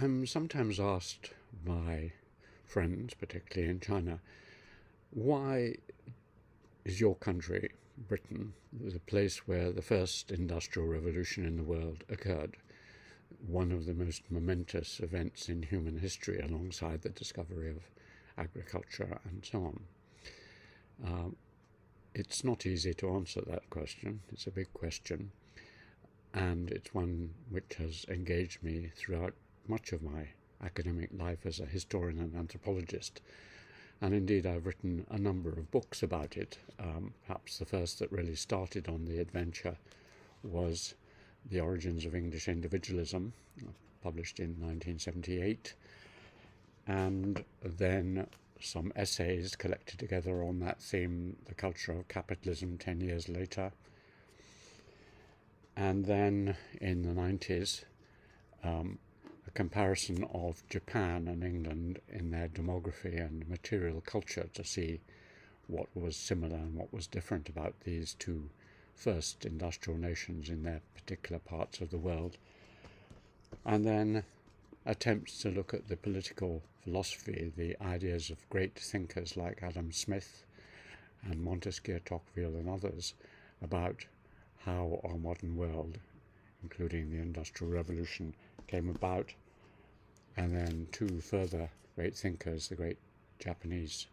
I'm sometimes asked by friends, particularly in China, why is your country, Britain, the place where the first industrial revolution in the world occurred, one of the most momentous events in human history alongside the discovery of agriculture and so on? It's not easy to answer that question. It's a big question, and it's one which has engaged me throughout much of my academic life as a historian and anthropologist. And indeed, I've written a number of books about it. Perhaps the first that really started on the adventure was The Origins of English Individualism, published in 1978, and then some essays collected together on that theme, The Culture of Capitalism, 10 years later. And then in the 90s, a comparison of Japan and England in their demography and material culture to see what was similar and what was different about these two first industrial nations in their particular parts of the world. And then attempts to look at the political philosophy, the ideas of great thinkers like Adam Smith and Montesquieu, Tocqueville and others about how our modern world, including the Industrial Revolution, came about. And then two further great thinkers, the great Japanese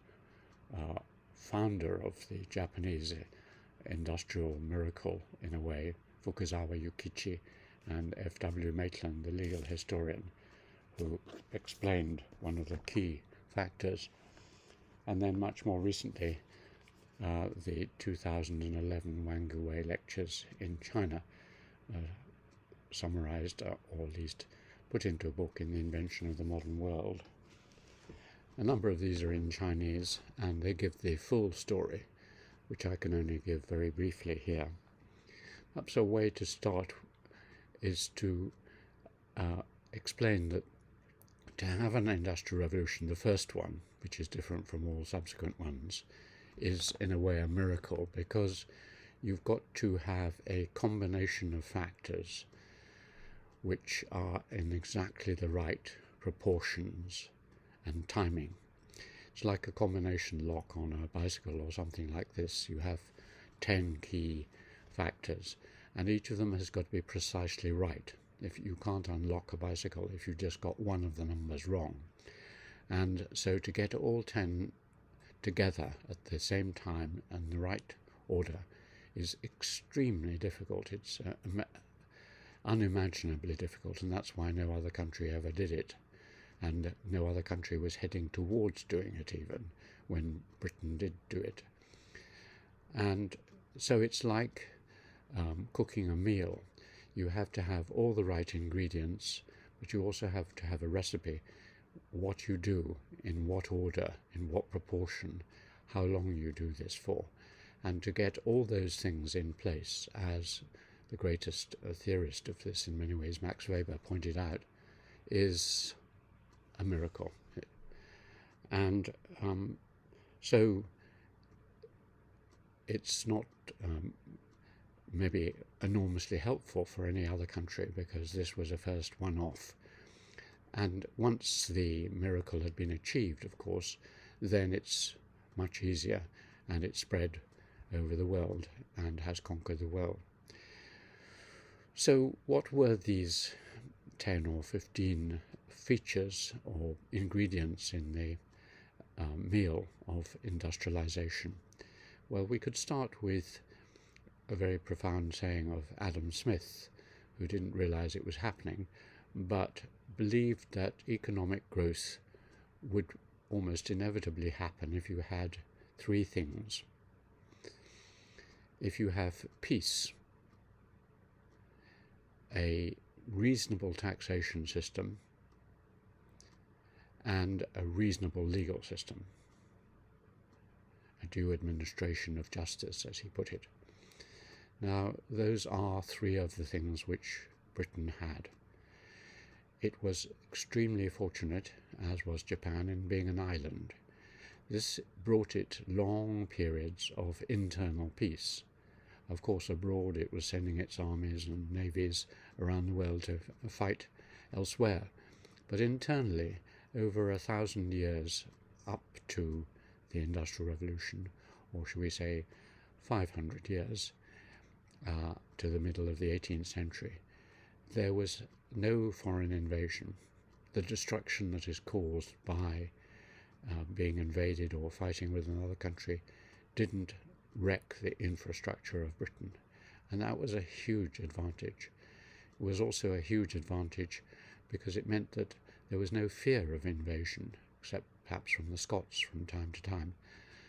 founder of the Japanese industrial miracle, in a way, Fukuzawa Yukichi, and F.W. Maitland, the legal historian, who explained one of the key factors. And then much more recently, the 2011 Wangu Wei lectures in China, summarized, or at least put into a book, in The Invention of the Modern World. A number of these are in Chinese, and they give the full story, which I can only give very briefly here. Perhaps a way to start is to explain that to have an industrial revolution, the first one, which is different from all subsequent ones, is in a way a miracle, because you've got to have a combination of factors which are in exactly the right proportions and timing. It's like a combination lock on a bicycle or something like this. You have 10 key factors, and each of them has got to be precisely right. If you can't unlock a bicycle if you've just got one of the numbers wrong. And so to get all 10 together at the same time and the right order is extremely difficult. It's unimaginably difficult, and that's why no other country ever did it, and no other country was heading towards doing it even when Britain did do it. And so it's like cooking a meal. You have to have all the right ingredients, but you also have to have a recipe, what you do, in what order, in what proportion, how long you do this for. And to get all those things in place, as the greatest theorist of this in many ways, Max Weber, pointed out, is a miracle. And so it's not maybe enormously helpful for any other country, because this was a first one-off. And once the miracle had been achieved, of course, then it's much easier, and it spread over the world and has conquered the world. So what were these 10 or 15 features or ingredients in the meal of industrialization? Well, we could start with a very profound saying of Adam Smith, who didn't realize it was happening, but believed that economic growth would almost inevitably happen if you had three things. If you have peace, a reasonable taxation system, and a reasonable legal system, a due administration of justice, as he put it. Now, those are three of the things which Britain had. It was extremely fortunate, as was Japan, in being an island. This brought it long periods of internal peace. Of course, abroad it was sending its armies and navies around the world to fight elsewhere. But internally, over 1,000 years up to the Industrial Revolution, or should we say 500 years to the middle of the 18th century, there was no foreign invasion. The destruction that is caused by being invaded or fighting with another country didn't wreck the infrastructure of Britain, and that was a huge advantage. It was also a huge advantage because it meant that there was no fear of invasion, except perhaps from the Scots from time to time.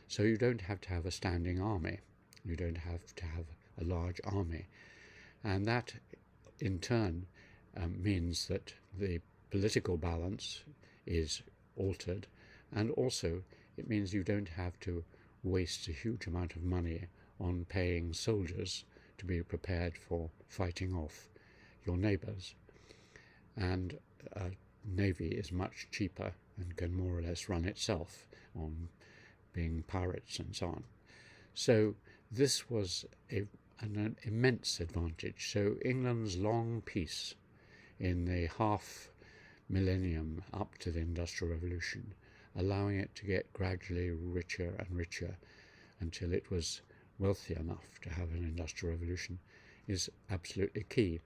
So you don't have to have a standing army. You don't have to have a large army. And that, in turn, means that the political balance is altered, and also it means you don't have to waste a huge amount of money on paying soldiers to be prepared for fighting off your neighbours. And a navy is much cheaper and can more or less run itself on being pirates and so on. So this was an immense advantage. So England's long peace in the half millennium up to the Industrial Revolution, allowing it to get gradually richer and richer until it was wealthy enough to have an Industrial Revolution, is absolutely key.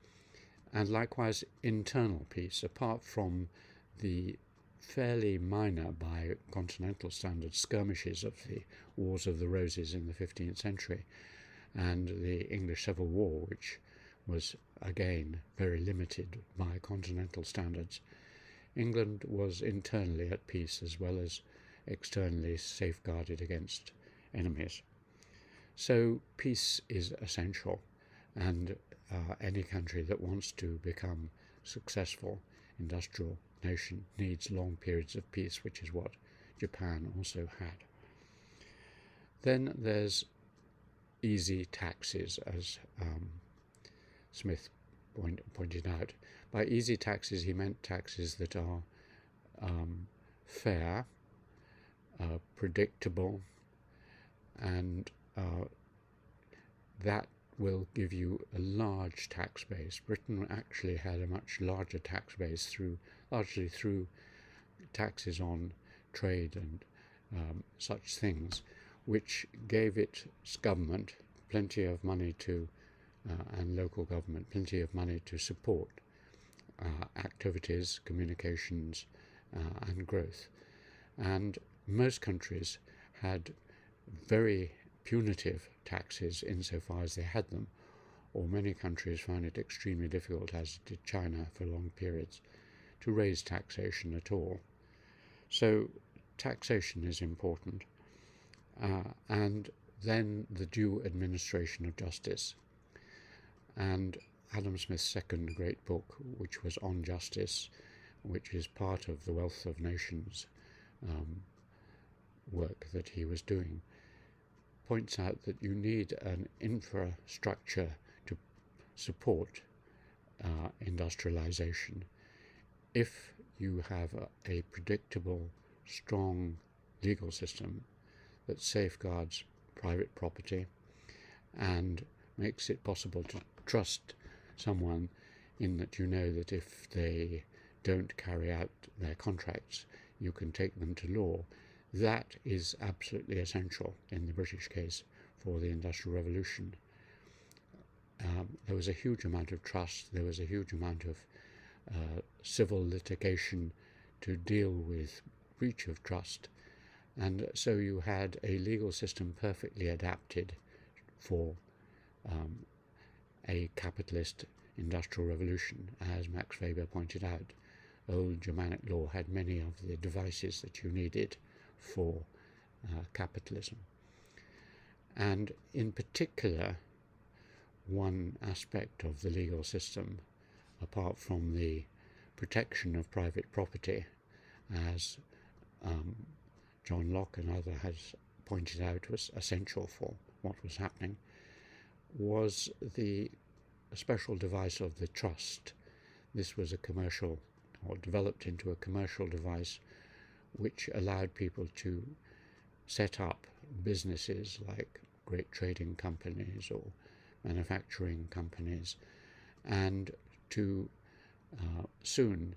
And likewise, internal peace, apart from the fairly minor, by continental standards, skirmishes of the Wars of the Roses in the 15th century and the English Civil War, which was again very limited by continental standards, England was internally at peace as well as externally safeguarded against enemies. So peace is essential, and any country that wants to become successful industrial nation needs long periods of peace, which is what Japan also had. Then there's easy taxes, as Smith pointed out. By easy taxes, he meant taxes that are fair, predictable, and that will give you a large tax base. Britain actually had a much larger tax base largely through taxes on trade and such things, which gave its government plenty of money to, and local government, plenty of money to support activities, communications, and growth. And most countries had very punitive taxes insofar as they had them, or many countries found it extremely difficult, as did China for long periods, to raise taxation at all. So taxation is important, and then the due administration of justice. And Adam Smith's second great book, which was on justice, which is part of the Wealth of Nations work that he was doing, points out that you need an infrastructure to support industrialization. If you have a predictable, strong legal system that safeguards private property and makes it possible to trust someone in that you know that if they don't carry out their contracts, you can take them to law, that is absolutely essential in the British case for the Industrial Revolution. There was a huge amount of trust, there was a huge amount of civil litigation to deal with breach of trust, and so you had a legal system perfectly adapted for a capitalist industrial revolution. As Max Weber pointed out, old Germanic law had many of the devices that you needed for capitalism. And in particular, one aspect of the legal system, apart from the protection of private property, as John Locke and others has pointed out was essential for what was happening, was the special device of the trust. This was a commercial, or developed into a commercial device, which allowed people to set up businesses like great trading companies or manufacturing companies, and to soon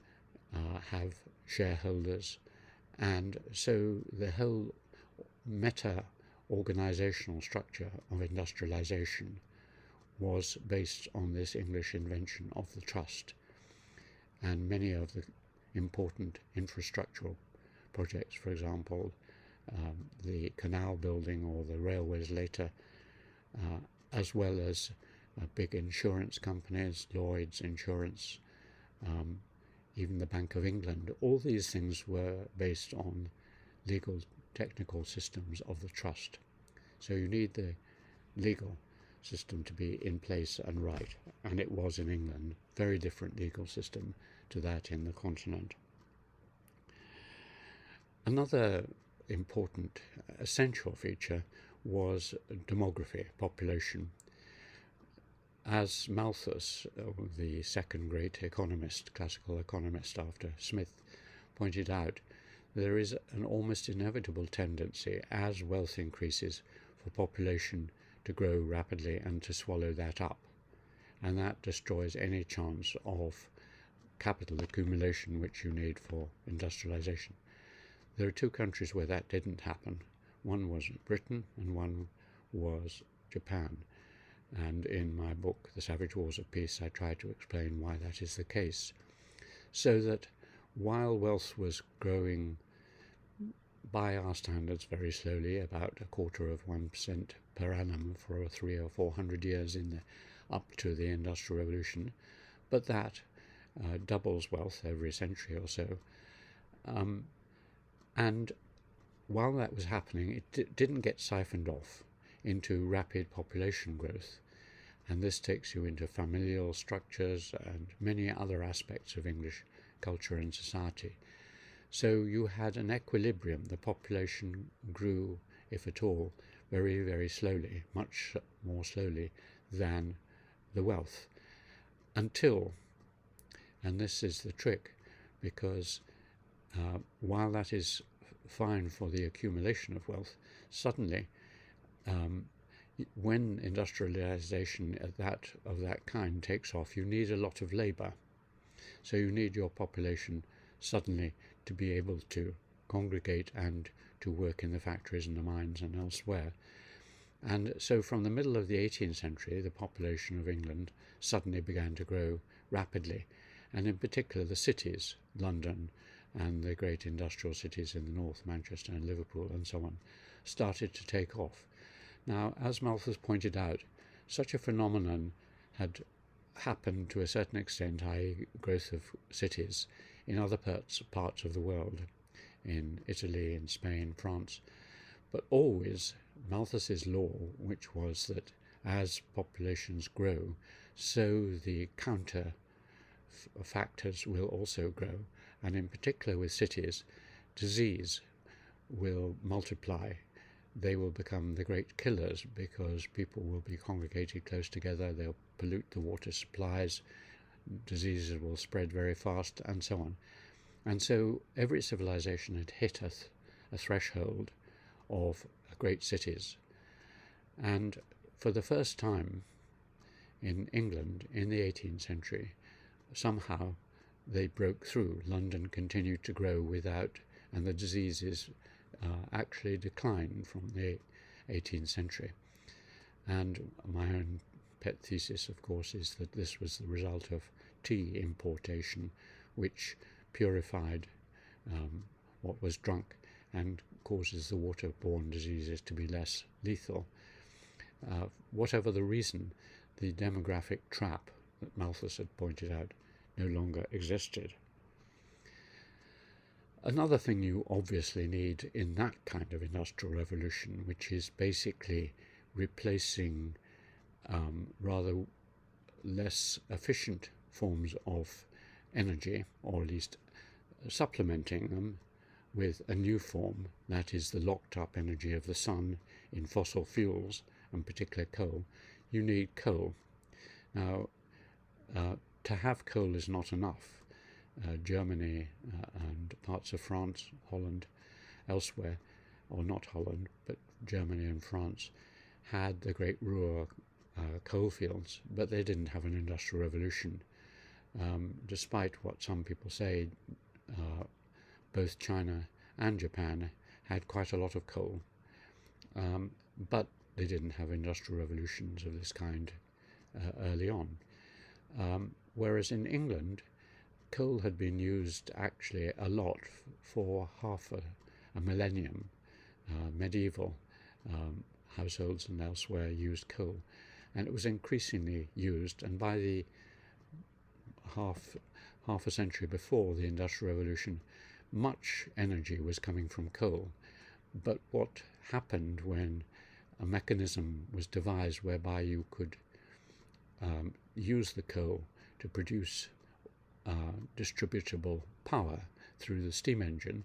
have shareholders, and so the whole meta-organizational structure of industrialization was based on this English invention of the trust, and many of the important infrastructural projects, for example, the canal building or the railways later, as well as big insurance companies, Lloyd's Insurance, even the Bank of England, all these things were based on legal technical systems of the trust. So you need the legal system to be in place and right, and it was in England. Very different legal system to that in the continent. Another important essential feature was demography, population. As Malthus, the second great economist, classical economist after Smith, pointed out, there is an almost inevitable tendency as wealth increases for population to grow rapidly and to swallow that up, and that destroys any chance of capital accumulation which you need for industrialization. There are two countries where that didn't happen. One was Britain and one was Japan. And in my book, The Savage Wars of Peace, I try to explain why that is the case. So that while wealth was growing by our standards very slowly, about 1/4% per annum for 300 or 400 years up to the Industrial Revolution, but that doubles wealth every century or so. And while that was happening, it didn't get siphoned off into rapid population growth, and this takes you into familial structures and many other aspects of English culture and society. So you had an equilibrium. The population grew, if at all, very, very slowly, much more slowly than the wealth, until, and this is the trick, because while that is fine for the accumulation of wealth, suddenly when industrialization of that kind takes off, you need a lot of labor. So you need your population suddenly to be able to congregate and to work in the factories and the mines and elsewhere. And so from the middle of the 18th century, the population of England suddenly began to grow rapidly, and in particular the cities, London and the great industrial cities in the north, Manchester and Liverpool and so on, started to take off. Now, as Malthus pointed out, such a phenomenon had happened to a certain extent, i.e. growth of cities, in other parts of the world, in Italy, in Spain, France, but always Malthus's law, which was that as populations grow, so the counter factors will also grow, and in particular with cities, disease will multiply. They will become the great killers because people will be congregated close together, they'll pollute the water supplies, diseases will spread very fast, and so on. And so every civilization had hit a threshold of great cities. And for the first time in England in the 18th century, somehow they broke through. London continued to grow without, and the diseases actually declined from the 18th century. And my own pet thesis, of course, is that this was the result of tea importation, which purified what was drunk and causes the waterborne diseases to be less lethal. Whatever the reason, the demographic trap that Malthus had pointed out no longer existed. Another thing you obviously need in that kind of industrial revolution, which is basically replacing rather less efficient forms of energy, or at least supplementing them with a new form, that is the locked up energy of the sun in fossil fuels, and particularly coal. You need coal. Now, to have coal is not enough. Germany and parts of France, Holland, elsewhere, or not Holland, but Germany and France, had the great Ruhr coal fields, but they didn't have an industrial revolution. Despite what some people say, both China and Japan had quite a lot of coal, but they didn't have industrial revolutions of this kind early on. Whereas in England, coal had been used actually a lot for half a millennium. Medieval households and elsewhere used coal, and it was increasingly used, and by the half a century before the Industrial Revolution, much energy was coming from coal. But what happened when a mechanism was devised whereby you could use the coal to produce distributable power through the steam engine,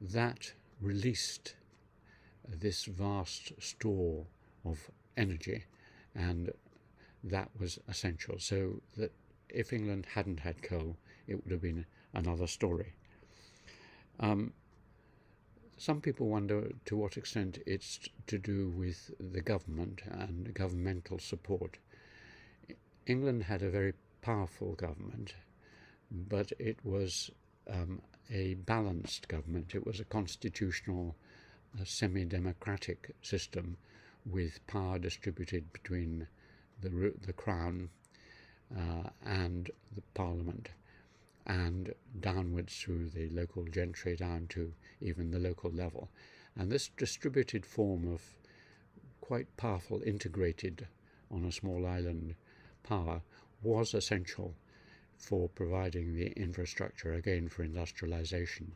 that released this vast store of energy, and that was essential. So that if England hadn't had coal, it would have been another story. Some people wonder to what extent it's to do with the government and governmental support. England had a very powerful government, but it was a balanced government. It was a constitutional, semi-democratic system with power distributed between the Crown and the Parliament, and downwards through the local gentry down to even the local level. And this distributed form of quite powerful, integrated on a small island power was essential for providing the infrastructure, again, for industrialization.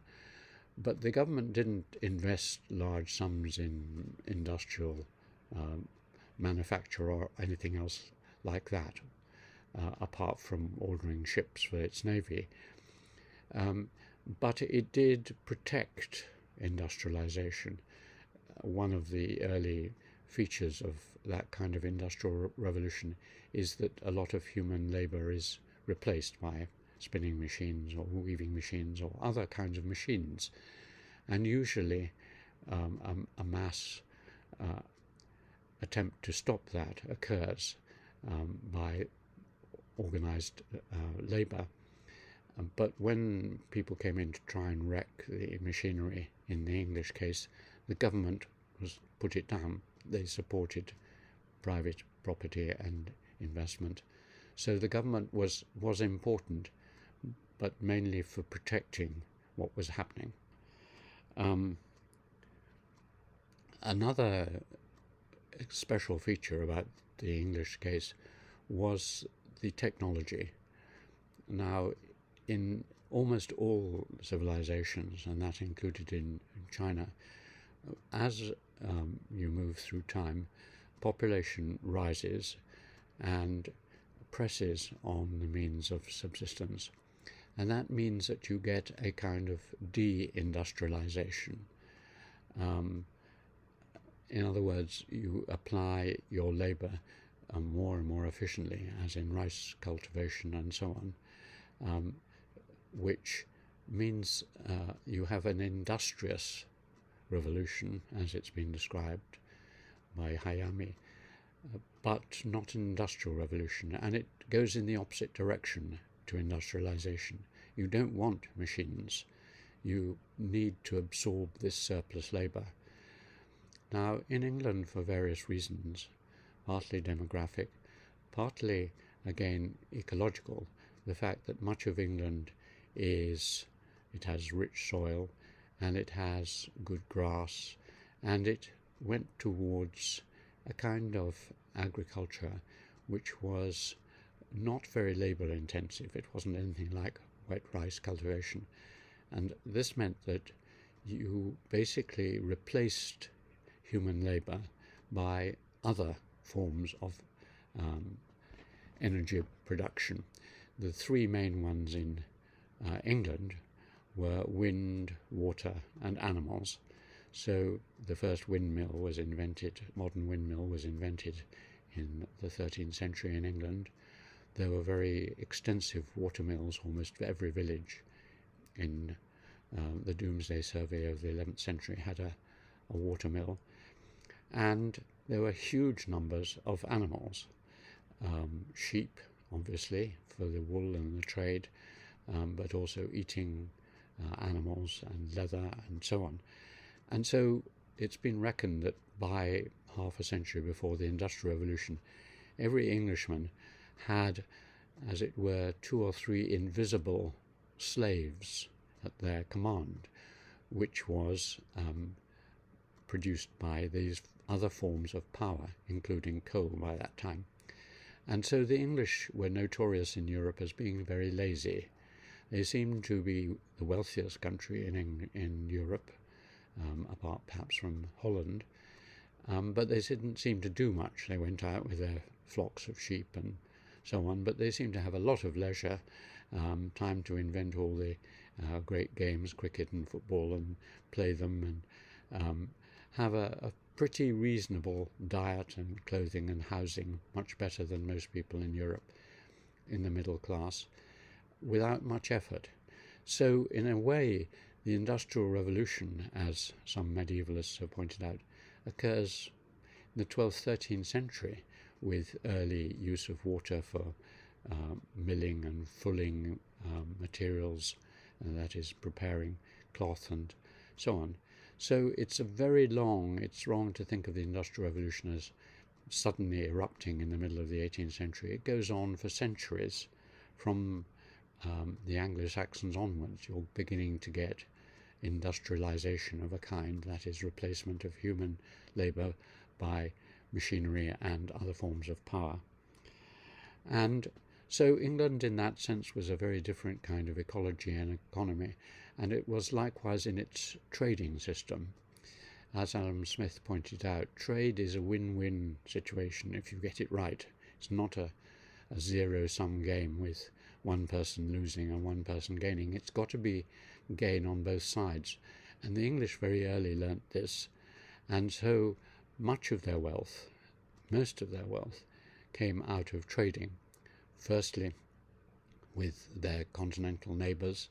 But the government didn't invest large sums in industrial manufacture or anything else like that, apart from ordering ships for its navy. But it did protect industrialization. One of the early features of that kind of industrial revolution is that a lot of human labor is replaced by spinning machines or weaving machines or other kinds of machines. And usually a mass attempt to stop that occurs by organized labor. But when people came in to try and wreck the machinery, in the English case, the government put it down. They supported private property and investment. So the government was important, but mainly for protecting what was happening. Another special feature about the English case was the technology. Now, in almost all civilizations, and that included in China, as you move through time, population rises and presses on the means of subsistence. And that means that you get a kind of de-industrialization. In other words, you apply your labor more and more efficiently, as in rice cultivation and so on, which means you have an industrious revolution, as it's been described by Hayami, but not an industrial revolution, and it goes in the opposite direction to industrialization. You don't want machines. You need to absorb this surplus labor. Now, in England, for various reasons, partly demographic, partly, again, ecological, the fact that much of England it has rich soil, and it has good grass, and it went towards a kind of agriculture which was not very labor intensive. It wasn't anything like wet rice cultivation, and this meant that you basically replaced human labor by other forms of energy production. The three main ones in England were wind, water, and animals. So the first windmill was invented, modern windmill was invented in the 13th century in England. There were very extensive water mills almost for every village. In the Doomsday Survey of the 11th century had a water mill. And there were huge numbers of animals, sheep obviously, for the wool and the trade, but also eating animals and leather and so on. And so it's been reckoned that by half a century before the Industrial Revolution, every Englishman had, as it were, 2 or 3 invisible slaves at their command, which was produced by these other forms of power, including coal by that time. And so the English were notorious in Europe as being very lazy. They seemed to be the wealthiest country in Europe, apart perhaps from Holland, but they didn't seem to do much. They went out with their flocks of sheep and so on, but they seemed to have a lot of leisure, time to invent all the great games, cricket and football, and play them, and have a pretty reasonable diet and clothing and housing, much better than most people in Europe in the middle class, without much effort. So in a way, the Industrial Revolution, as some medievalists have pointed out, occurs in the 12th, 13th century, with early use of water for milling and fulling materials, and that is preparing cloth and so on. So it's it's wrong to think of the Industrial Revolution as suddenly erupting in the middle of the 18th century. It goes on for centuries. From the Anglo-Saxons onwards, you're beginning to get industrialization of a kind, that is, replacement of human labor by machinery and other forms of power. And so England in that sense was a very different kind of ecology and economy, and it was likewise in its trading system. As Adam Smith pointed out, trade is a win-win situation if you get it right. It's not a zero-sum game with one person losing and one person gaining. It's got to be gain on both sides. And the English very early learnt this, and so much of their wealth, most of their wealth, came out of trading. Firstly with their continental neighbours,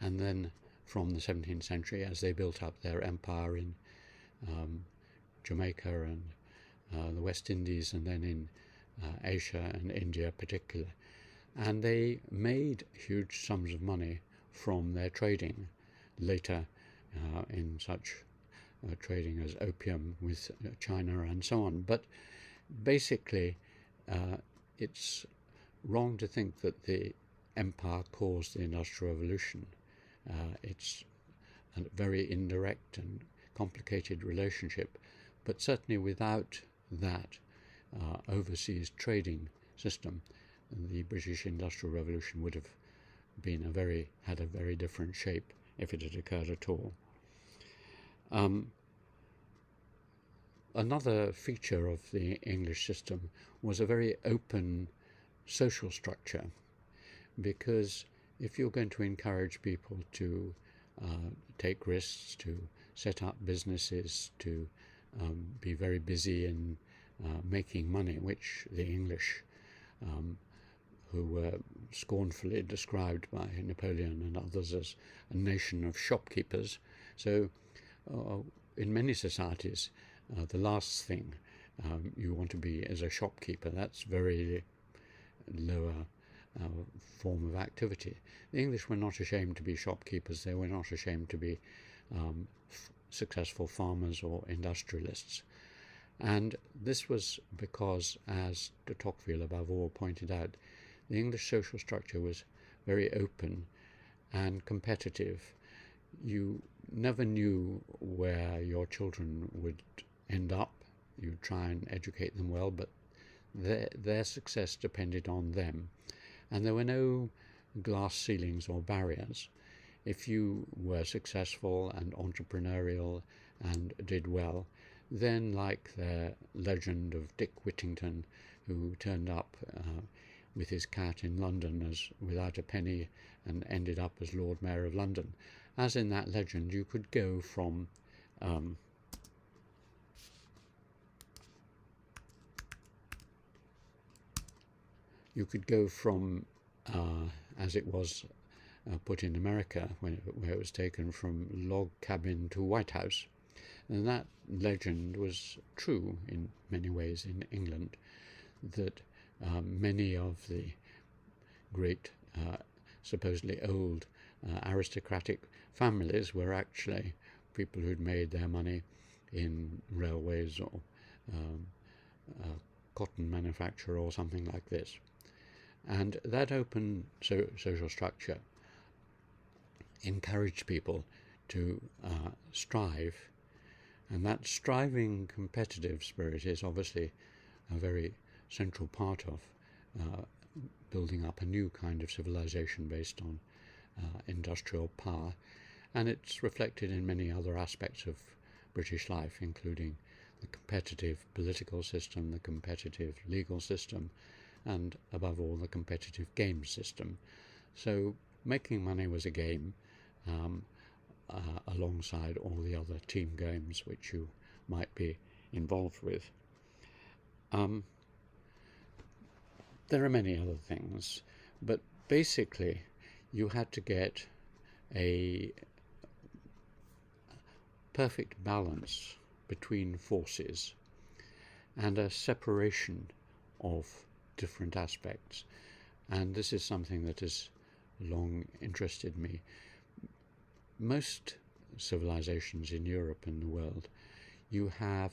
and then from the 17th century as they built up their empire in Jamaica and the West Indies, and then in Asia and India particularly. And they made huge sums of money from their trading, later in such trading as opium with China and so on. But basically it's wrong to think that the empire caused the Industrial Revolution. It's a very indirect and complicated relationship, but certainly without that overseas trading system, the British Industrial Revolution would have been had a very different shape if it had occurred at all. Another feature of the English system was a very open social structure, because if you're going to encourage people to take risks, to set up businesses, to be very busy in making money, which the English, who were scornfully described by Napoleon and others as a nation of shopkeepers. So in many societies, the last thing you want to be is a shopkeeper. That's very lower form of activity. The English were not ashamed to be shopkeepers. They were not ashamed to be successful farmers or industrialists. And this was because, as de Tocqueville above all pointed out, the English social structure was very open and competitive. You never knew where your children would end up. You'd try and educate them well, but their success depended on them. And there were no glass ceilings or barriers. If you were successful and entrepreneurial and did well, then, like the legend of Dick Whittington, who turned up with his cat in London without a penny and ended up as Lord Mayor of London, as in that legend, you could go from as it was put in America, where it was taken, from log cabin to White House. And that legend was true in many ways in England, that many of the great, supposedly old aristocratic families were actually people who'd made their money in railways or cotton manufacture or something like this. And that open social structure encouraged people to strive, and that striving competitive spirit is obviously a very central part of building up a new kind of civilization based on industrial power, and it's reflected in many other aspects of British life, including the competitive political system, the competitive legal system, and above all the competitive game system. So making money was a game, alongside all the other team games which you might be involved with. There are many other things, but basically you had to get a perfect balance between forces and a separation of different aspects. And this is something that has long interested me. Most civilizations in Europe and the world, you have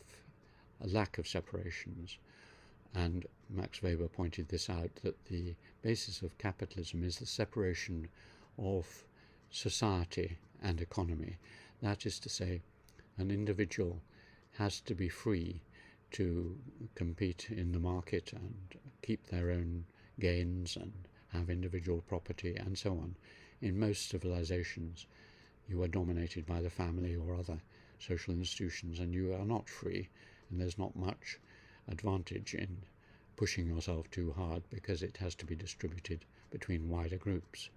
a lack of separations. And Max Weber pointed this out, that the basis of capitalism is the separation of society and economy. That is to say, an individual has to be free to compete in the market and keep their own gains and have individual property and so on. In most civilizations, you are dominated by the family or other social institutions, and you are not free, and there's not much advantage in pushing yourself too hard because it has to be distributed between wider groups.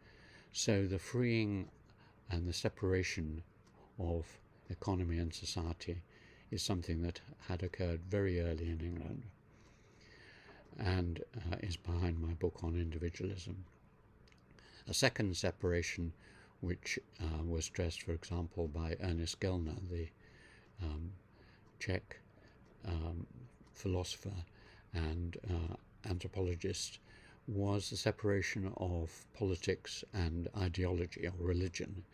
So the freeing and the separation of economy and society is something that had occurred very early in England, and is behind my book on individualism. A second separation, which was stressed, for example, by Ernest Gellner, the Czech philosopher and anthropologist, was the separation of politics and ideology or religion.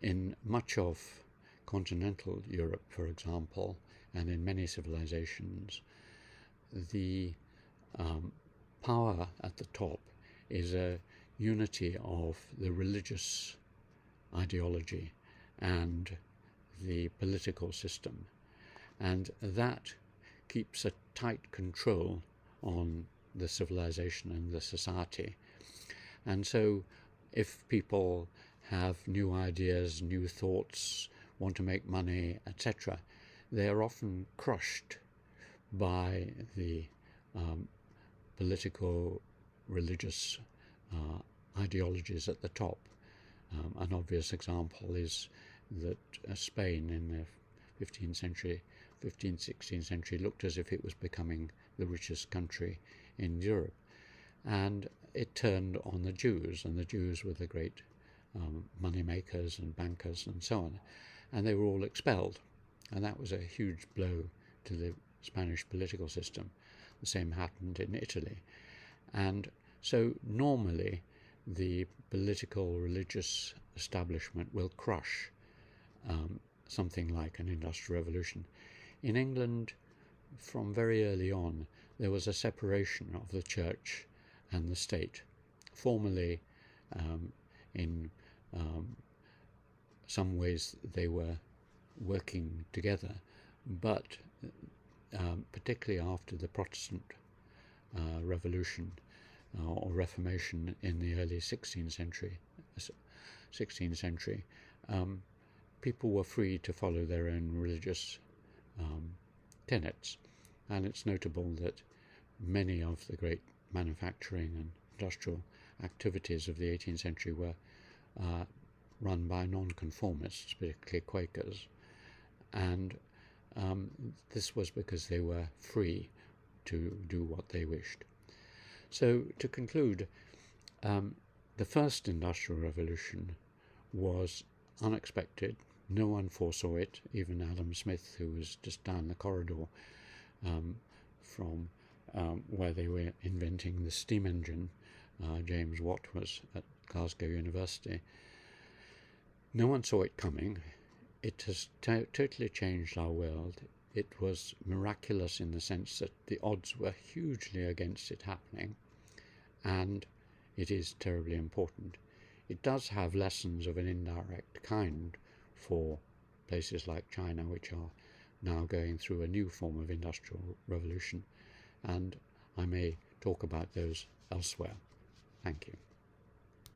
In much of continental Europe, for example, and in many civilizations, the power at the top is a unity of the religious ideology and the political system, and that keeps a tight control on the civilization and the society. And so if people have new ideas, new thoughts, want to make money, etc., they are often crushed by the political, religious ideologies at the top. An obvious example is that Spain in the 15th, 16th century looked as if it was becoming the richest country in Europe, and it turned on the Jews, and the Jews were the great money makers and bankers and so on, and they were all expelled, and that was a huge blow to the Spanish political system. The same happened in Italy. And so normally the political religious establishment will crush something like an industrial revolution. In England, from very early on, there was a separation of the church and the state. Formerly, in some ways they were working together, but particularly after the Protestant Revolution or Reformation in the early 16th century, people were free to follow their own religious tenets, and it's notable that many of the great manufacturing and industrial activities of the 18th century were run by nonconformists, particularly Quakers, and this was because they were free to do what they wished. So to conclude, the first industrial revolution was unexpected. No one foresaw it, even Adam Smith, who was just down the corridor from where they were inventing the steam engine, James Watt was at Glasgow University. No one saw it coming. It has totally changed our world. It was miraculous in the sense that the odds were hugely against it happening, and it is terribly important. It does have lessons of an indirect kind for places like China, which are now going through a new form of industrial revolution, and I may talk about those elsewhere. Thank you.